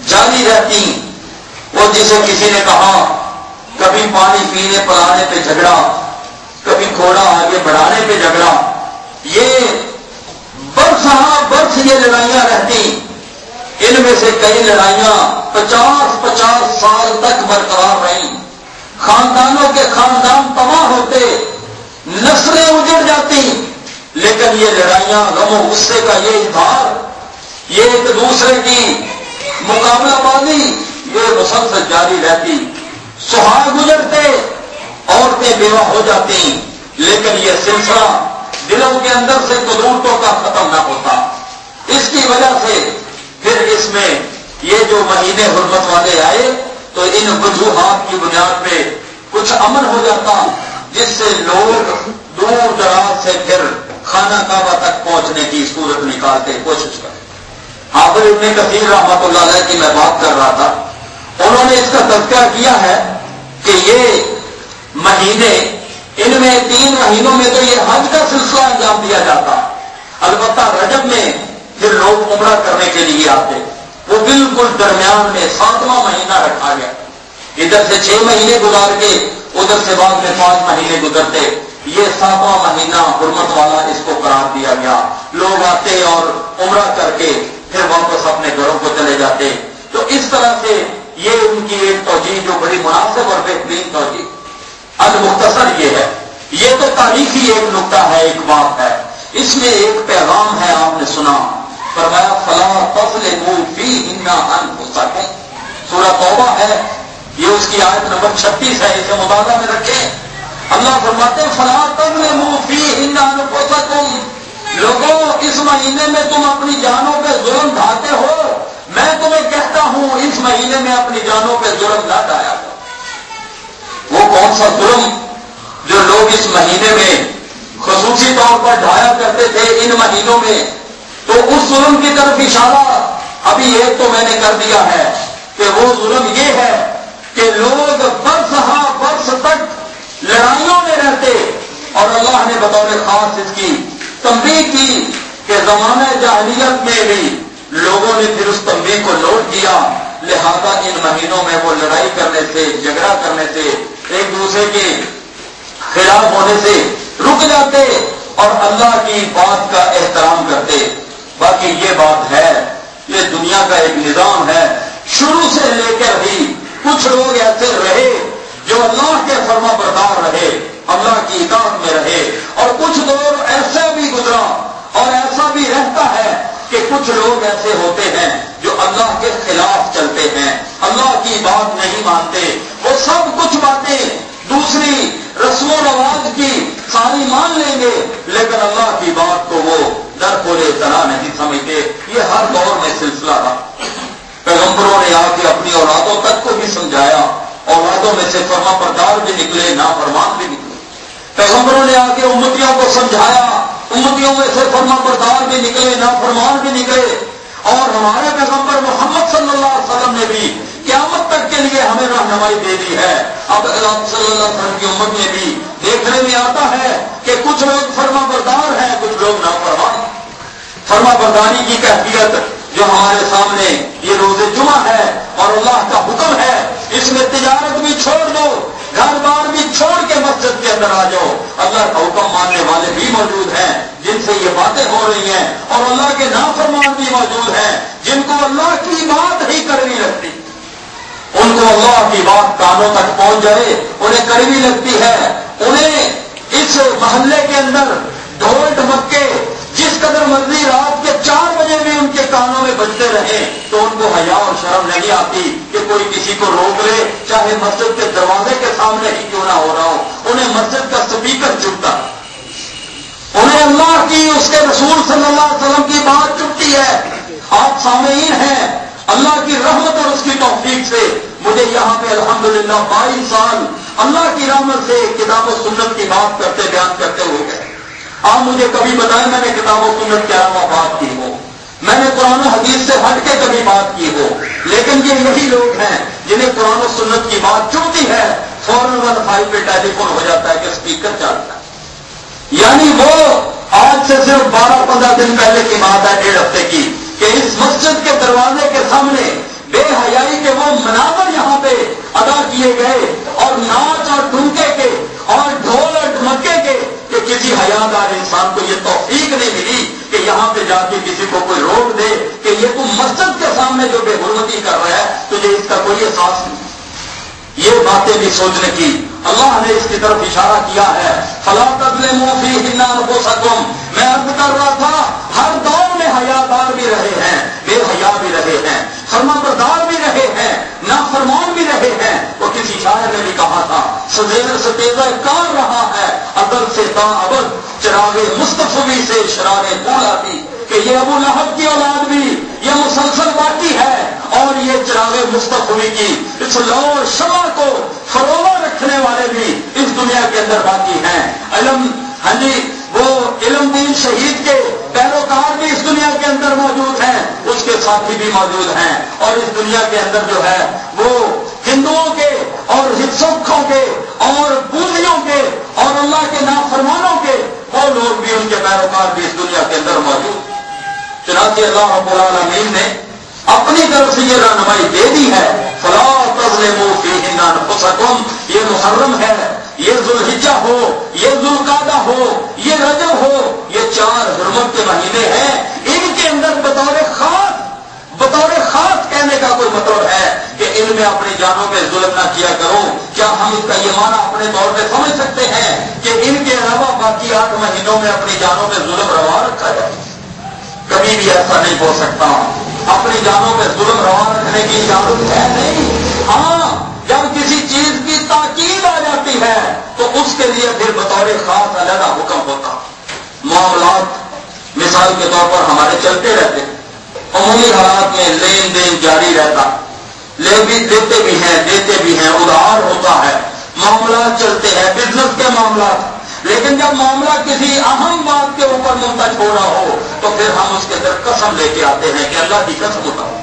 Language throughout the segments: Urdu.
جاری رہتی. وہ جسے کسی نے کہا کبھی پانی پینے پلانے پہ جھگڑا، کبھی گھوڑا آگے بڑھانے پہ جھگڑا، یہ برس یہ لڑائیاں رہتی. ان میں سے کئی لڑائیاں 50 سال تک برقرار رہیں. خاندانوں کے خاندان تباہ ہوتے، نسلیں اجڑ جاتی، لیکن یہ لڑائیاں، غم و غصے کا یہ اظہار، یہ ایک دوسرے کی مقابلہ بازی، یہ مسلسل جاری رہتی. سہاگ گزرتے، عورتیں بیوہ ہو جاتی، لیکن یہ سلسلہ دلوں کے اندر سے قدورتوں کا ختم نہ ہوتا. اس کی وجہ سے پھر اس میں یہ جو مہینے حرمت والے آئے تو ان وجوہات کی بنیاد پہ کچھ امن ہو جاتا، جس سے لوگ دور دراز سے پھر خانہ کعبہ تک پہنچنے کی صورت نکالتے کوشش کرتے. حافظ ابن کثیر رحمۃ اللہ علیہ کی میں بات کر رہا تھا، انہوں نے اس کا تذکرہ کیا ہے کہ یہ مہینے، ان میں 3 مہینوں میں تو یہ حج کا سلسلہ انجام دیا جاتا. البتہ رجب میں پھر لوگ عمرہ کرنے کے لیے آتے. وہ بالکل درمیان میں 7واں مہینہ رکھا گیا. ادھر سے 6 مہینے گزار کے ادھر سے بعد میں 5 مہینے گزرتے. یہ 7واں مہینہ حرمت والا اس کو قرار دیا گیا. لوگ آتے اور عمرہ کر کے پھر واپس اپنے گھروں کو چلے جاتے. تو اس طرح سے یہ ان کی ایک توجیہ جو بڑی مناسب اور بہترین توجیہ. المختصر یہ ہے، یہ تو تاریخی ایک نقطہ ہے، ایک بات ہے. اس میں ایک پیغام ہے، آپ نے سنا، فرمایا فلا تظلموا فیہن انفسکم. سورہ توبہ ہے، یہ اس کی آیت نمبر 36 ہے، اسے مبادلہ میں رکھیں. اللہ فرماتے ہیں فلا تظلموا فیہن انفسکم. لوگوں، اس مہینے میں تم اپنی جانوں پہ ظلم ڈھاتے ہو. میں تمہیں کہتا ہوں اس مہینے میں اپنی جانوں پہ ظلم نہ ڈھایا کرو. وہ کون سا ظلم جو لوگ اس مہینے میں خصوصی طور پر ڈھایا کرتے تھے ان مہینوں میں؟ تو اس ظلم کی طرف اشارہ ابھی ایک تو میں نے کر دیا ہے کہ وہ ظلم یہ ہے کہ لوگ برس تک لڑائیوں میں رہتے، اور اللہ نے بطور خاص اس کی تنبیہ کی کہ زمانہ جاہلیت میں بھی لوگوں نے پھر اس تنبیہ کو نوٹ کیا. لہذا ان مہینوں میں وہ لڑائی کرنے سے، جھگڑا کرنے سے، ایک دوسرے کے خلاف ہونے سے رک جاتے اور اللہ کی بات کا احترام کرتے. باقی یہ بات ہے، یہ دنیا کا ایک نظام ہے. شروع سے لے کر ہی کچھ لوگ ایسے رہے جو اللہ کے فرما بردار رہے، اللہ کی اطاعت میں رہے، اور کچھ دور ایسا بھی گزرا اور ایسا بھی رہتا ہے کہ کچھ لوگ ایسے ہوتے ہیں جو اللہ کے خلاف چلتے ہیں، اللہ کی بات نہیں مانتے. وہ سب کچھ باتیں دوسری رسم و رواج کی ساری مان لیں گے، لیکن اللہ کی بات کو وہ در کھولے طرح نہیں سمجھتے. یہ ہر دور میں سلسلہ رہا. پیغمبروں نے آ کے اپنی اولادوں تک کو بھی سمجھایا. اولادوں میں سے فرما بردار بھی نکلے، نافرمان بھی نکلے. پیغمبروں نے آ کے امتیوں کو سمجھایا، امتیوں میں سے فرما بردار بھی نکلے، نافرمان بھی نکلے. اور ہمارے پیغمبر محمد صلی اللہ علیہ وسلم نے بھی قیامت تک کے لیے ہمیں رہنمائی دے دی ہے. اب آپ صلی اللہ علیہ وسلم کی امت میں بھی دیکھنے میں آتا ہے کہ کچھ لوگ فرما بردار ہیں، کچھ لوگ نافرمان. فرما برداری کی کیفیت جو ہمارے سامنے یہ روز جمعہ ہے اور اللہ کا حکم ہے، اس میں تجارت بھی چھوڑ دو، گھر بار بھی چھوڑ کے مسجد کے اندر آ جاؤ. اللہ کا حکم ماننے والے بھی موجود ہیں جن سے یہ باتیں ہو رہی ہیں، اور اللہ کے نافرمان بھی موجود ہیں جن کو اللہ کی بات ہی کڑوی لگتی. ان کو اللہ کی بات کانوں تک پہنچ جائے انہیں کڑوی لگتی ہے. انہیں اس محلے کے اندر ڈھول ڈھمکے جس قدر مرضی رات کے 4 بجے بھی ان کے کانوں میں بجتے رہے تو ان کو حیا اور شرم نہیں آتی کہ کوئی کسی کو روک لے، چاہے مسجد کے دروازے کے سامنے ہی کیوں نہ ہو رہا ہو. انہیں مسجد کا سپیکر چبھتا، انہیں اللہ کی، اس کے رسول صلی اللہ علیہ وسلم کی بات چبھتی ہے. آپ سامعین ہیں، اللہ کی رحمت اور اس کی توفیق سے مجھے یہاں پہ الحمدللہ 22 سال اللہ کی رحمت سے کتاب و سنت کی بات کرتے بیان کرتے ہو گئے. آپ مجھے کبھی بتائیں میں نے کتاب و سنت کے علاوہ بات کی ہو، میں نے قرآن و حدیث سے ہٹ کے کبھی بات کی ہو. لیکن یہ یہی لوگ ہیں جنہیں قرآن و سنت کی بات چبھتی ہے، فوراً 15 پہ ٹیلی فون ہو جاتا ہے کہ اسپیکر چلتا ہے. یعنی وہ آج سے صرف 12-15 دن پہلے کی بات ہے، 1.5 ہفتے کی، کہ اس مسجد کے دروازے کے سامنے بے گناہگار انسان کو یہ توفیق نہیں ملی کہ یہاں پہ جا کے کسی کو کوئی روک دے کہ یہ تم مسجد کے سامنے جو بے حرمتی کر رہا ہے تجھے اس کا کوئی احساس نہیں. یہ باتیں بھی سوچنے کی اللہ نے اس کی طرف اشارہ کیا ہے. فلا تظلموا فیہن انفسکم. میں عرض کر رہا تھا ہر دور میں حیادار بھی رہے ہیں, بے حیا بھی رہے ہیں, فرما بردار بھی رہے ہیں, نافرمان بھی رہے ہیں. وہ کسی شاعر نے بھی کہا تھا سزیر سے تیزہ کار رہا ہے ابد سے تا ابد چراغ مصطفی سے شرار بولا بھی کہ یہ ابو لہب کی اولاد بھی یہ مسلسل باقی ہے اور یہ چراغ مصطفی کی اس لو شمع کو فروغ رکھنے والے بھی اس دنیا کے اندر باقی ہیں. علم ہاں جی وہ علم دین شہید کے پیروکار بھی اس دنیا کے اندر موجود ہیں, اس کے ساتھی بھی موجود ہیں, اور اس دنیا کے اندر جو ہے وہ ہندوؤں کے اور ہتسوکھوں کے اور بوندیوں کے اور اللہ کے نافرمانوں کے وہ لوگ بھی ان کے پیروکار بھی اس دنیا کے اندر موجود. چنانچہ اللہ رب العالمین نے اپنی طرف سے یہ رہنمائی دے دی ہے فلا تظلموا فیہن انفسکم. یہ محرم ہے, یہ ذوالحجہ ہو, یہ ذوالقعدہ ہو, یہ رجب ہو, یہ 4 حرمت کے مہینے ہیں. ان کے اندر بطور خاص کہنے کا کوئی مطلب ہے کہ ان میں اپنی جانوں پہ ظلم نہ کیا کرو. کیا ہم اس کا یہ معنی اپنے طور پہ سمجھ سکتے ہیں کہ ان کے علاوہ باقی 8 مہینوں میں اپنی جانوں پہ ظلم روا رکھا جائے؟ کبھی بھی ایسا نہیں ہو سکتا. اپنی جانوں پہ ظلم روا رکھنے کی اجازت ہے نہیں. ہاں جب کسی چیز کی تاکید آ جاتی ہے تو اس کے لیے پھر بطور خاص علیحدہ حکم ہوتا. معاملات مثال کے طور پر ہمارے چلتے رہتے, عمومی حالات میں لین دین جاری رہتا, دیتے بھی ہیں دیتے بھی ہیں, ادھار ہوتا ہے, معاملات چلتے ہیں, بزنس کے معاملات. لیکن جب معاملہ کسی اہم بات کے اوپر منتج ہو رہا ہو تو پھر ہم اس کے اندر قسم لے کے آتے ہیں کہ اللہ کی قسم اٹھاؤ,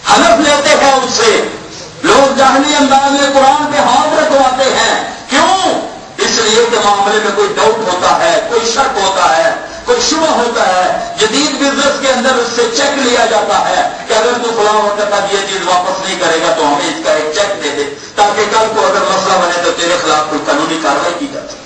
حلف لیتے ہیں اس سے. لوگ جاہلی انداز میں قرآن پہ ہاتھ رکھواتے ہیں. کیوں؟ اس لیے کہ معاملے میں کوئی ڈاؤٹ ہوتا ہے, کوئی شک ہوتا ہے, کوئی شبہ ہوتا ہے. جدید بزنس کے اندر اس سے چیک لیا جاتا ہے کہ اگر تو فلاں وقت تک یہ چیز واپس نہیں کرے گا تو ہمیں اس کا ایک چیک دے دے تاکہ کل کو اگر مسئلہ بنے تو تیرے خلاف کوئی قانونی کارروائی کی جائے.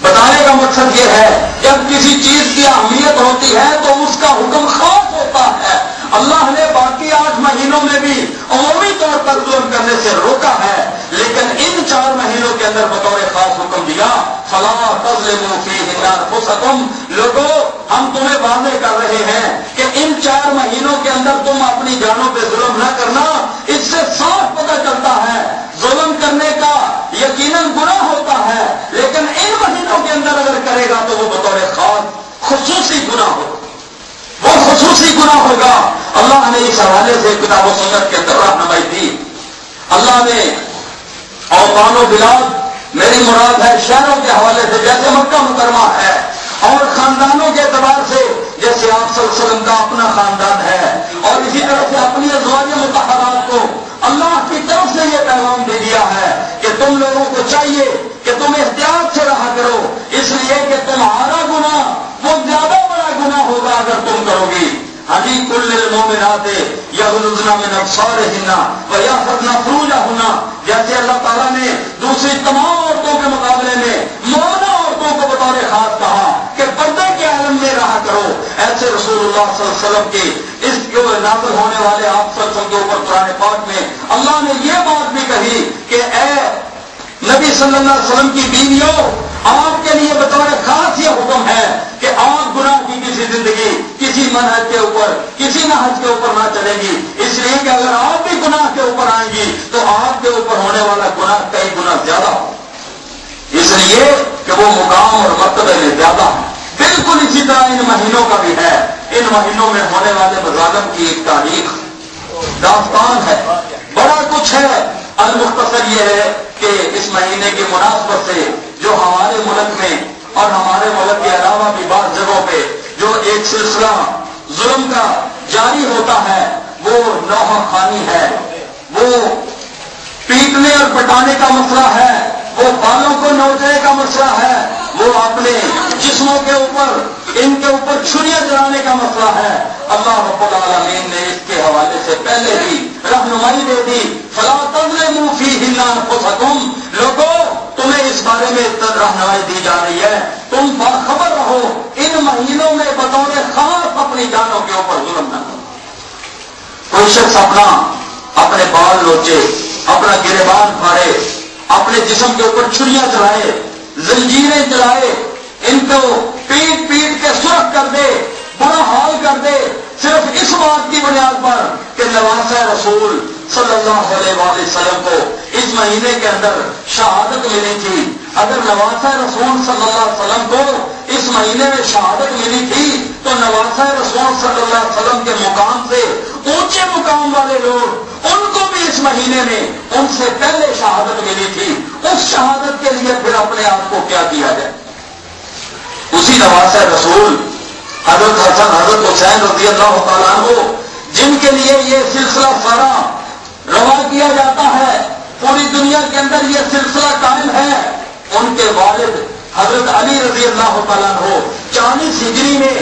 بتانے کا مقصد یہ ہے جب کسی چیز کی اہمیت ہوتی ہے تو اس کا حکم خاص ہوتا ہے. اللہ نے باقی 8 مہینوں میں بھی عمومی طور پر ظلم کرنے سے روکا ہے, لیکن ان 4 مہینوں کے اندر بطور خاص حکم دیا فلا تظلموا فیہن انفسکم. لوگوں ہم تمہیں واضح کر رہے ہیں کہ ان 4 مہینوں کے اندر تم اپنی جانوں پہ ظلم نہ کرنا. اس سے صاف پتہ چلتا ہے ظلم کرنے کا یقیناً گناہ ہوتا ہے, لیکن ان مہینوں کے اندر اگر کرے گا تو وہ بطور خاص خصوصی گناہ ہوگا, وہ خصوصی گناہ ہوگا. اللہ نے اس حوالے سے کتاب و سنت کے اندر رہنمائی دی. اللہ نے اوطان و بلاد, میری مراد ہے شہروں کے حوالے سے جیسے مکہ مکرمہ ہے, اور خاندانوں کے اعتبار سے جیسے آپ صلی اللہ علیہ وسلم کا اپنا خاندان ہے, اور اسی طرح سے اپنی ازواج مطہرات کو اللہ کی طرف سے یہ پیغام دے دیا ہے کہ تم لوگوں کو چاہیے کہ تم احتیاط سے رہا کرو, اس لیے کہ تمہارا گناہ وہ زیادہ بڑا گناہ ہوگا اگر تم کرو گی. حجی کل المومنات یغضضن من ابصارہن ویحفظن فروجہن. جیسے اللہ تعالیٰ نے دوسری تمام عورتوں کے مقابلے میں مومنہ عورتوں کو بطور خاص کہا کہ پردے کے عالم میں رہا کرو, ایسے رسول اللہ صلی اللہ علیہ وسلم کے اس کے نازل ہونے والے آپ صلی اللہ علیہ وسلم کے اوپر قرآن پاک میں اللہ نے یہ بات بھی کہی کہ اے نبی صلی اللہ علیہ وسلم کی بیویوں, آپ کے لیے بطور خاص یہ حکم ہے کہ آپ گناہ کی کسی زندگی کسی منہج کے اوپر کسی نہج کے اوپر نہ چلیں گی, اس لیے کہ اگر آپ بھی گناہ کے اوپر آئیں گی تو آپ کے اوپر ہونے والا گناہ کئی گنا زیادہ ہو, اس لیے کہ وہ مقام اور مرتبے میں زیادہ ہے. بالکل اسی طرح ان مہینوں کا بھی ہے. ان مہینوں میں ہونے والے مظالم کی ایک تاریخ داستان ہے, بڑا کچھ ہے. المختصر یہ ہے کہ اس مہینے کی مناسبت سے جو ہمارے ملک میں اور ہمارے ملک کے علاوہ بھی بعض جگہوں پہ جو ایک سلسلہ ظلم کا جاری ہوتا ہے وہ نوحہ خوانی ہے, وہ پیٹنے اور پٹانے کا مسئلہ ہے, وہ بالوں کو نوچنے کا مسئلہ ہے, وہ اپنے جسموں کے اوپر ان کے اوپر چھریاں چلانے کا مسئلہ ہے. اللہ رب العالمین نے اس کے حوالے سے پہلے ہی رہنمائی دے دی فلا تظلموا فیہن انفسکم. لوگوں تمہیں اس بارے میں رہنمائی دی جا رہی ہے، تم باخبر رہو، ان مہینوں میں بطور خاص اپنی جانوں کے اوپر ظلم نہ کرو۔ کوئی شخص اپنے بال نوچے، اپنا گریبان پھاڑے، اپنے جسم کے اوپر چھریاں چلائے، زنجیریں چلائے، ان کو پیٹ پیٹ کے سرخ کر دے، برا حال کر دے، صرف اس بات کی بنیاد پر کہ نواسہ رسول صلی اللہ علیہ وآلہ وسلم کو اس مہینے کے اندر شہادت ملی تھی۔ اگر نواسہ رسول صلی اللہ علیہ وسلم کو اس مہینے میں شہادت ملی تھی تو نواسہ رسول صلی اللہ علیہ وسلم کے مقام سے اونچے مقام والے لوگ، ان کو بھی اس مہینے میں ان سے پہلے شہادت ملی تھی، اس شہادت کے لیے پھر اپنے آپ کو کیا کیا جائے؟ اسی نواسہ رسول حضرت حسن حضرت حسین رضی اللہ تعالیٰ عنہ، جن کے لیے یہ سلسلہ سارا روا کیا جاتا ہے، پوری دنیا کے اندر یہ سلسلہ قائم ہے، ان کے والد حضرت علی رضی اللہ تعالیٰ عنہ 40 ہجری میں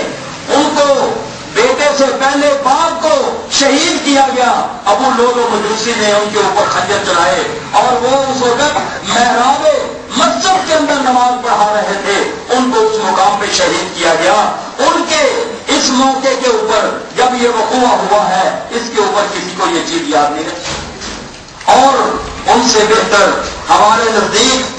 ان کو بیٹے سے پہلے باپ کو شہید کیا گیا۔ ابو لولو مجوسی نے ان کے اوپر خنجر چلائے اور وہ اس وقت محراب مسجد کے اندر نماز پڑھا رہے تھے، ان کو اس مقام پہ شہید کیا گیا۔ ان کے اس موقع کے اوپر جب یہ وقوع ہوا ہے، اس کے اوپر کسی کو یہ چیز یاد نہیں ہے۔ اور ان سے بہتر ہمارے نزدیک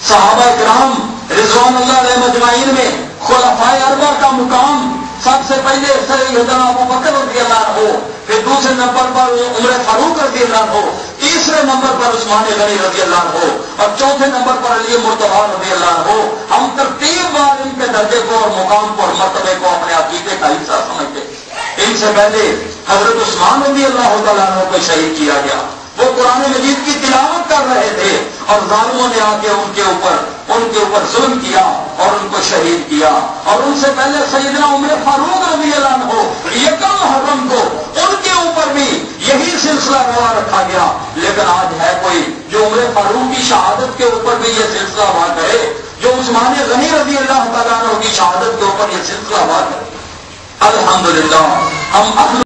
صحابہ کرام رضوان اللہ علیہ مجمعین میں خلفائے اربعہ کا مقام سب سے پہلے سیدنا ابو بکر رضی اللہ عنہ، پھر دوسرے نمبر پر عمر فاروق رضی اللہ عنہ، تیسرے نمبر پر عثمان غنی رضی اللہ عنہ اور چوتھے نمبر پر علی مرتضیٰ رضی اللہ عنہ۔ ہم ترتیب وار ان کے درجے کو اور مقام کو اور مرتبے کو اپنے عقیدے کا حصہ سمجھتے۔ ان سے پہلے حضرت عثمان رضی اللہ تعالیٰ عنہ کو شہید کیا گیا، وہ قرآن مجید کی تلاوت کر رہے تھے اور ظالموں نے آ کے ان کے اوپر ظلم کیا اور ان کو شہید کیا۔ اور ان سے پہلے سیدنا عمر فاروق رضی اللہ عنہ یکم محرم کو ان کے اوپر بھی یہی سلسلہ روا رکھا گیا، لیکن آج ہے کوئی جو عمر فاروق کی شہادت کے اوپر بھی یہ سلسلہ روا کرے، جو عثمان غنی رضی اللہ تعالیٰ عنہ کی شہادت کے اوپر یہ سلسلہ روا کرے؟ الحمدللہ ہم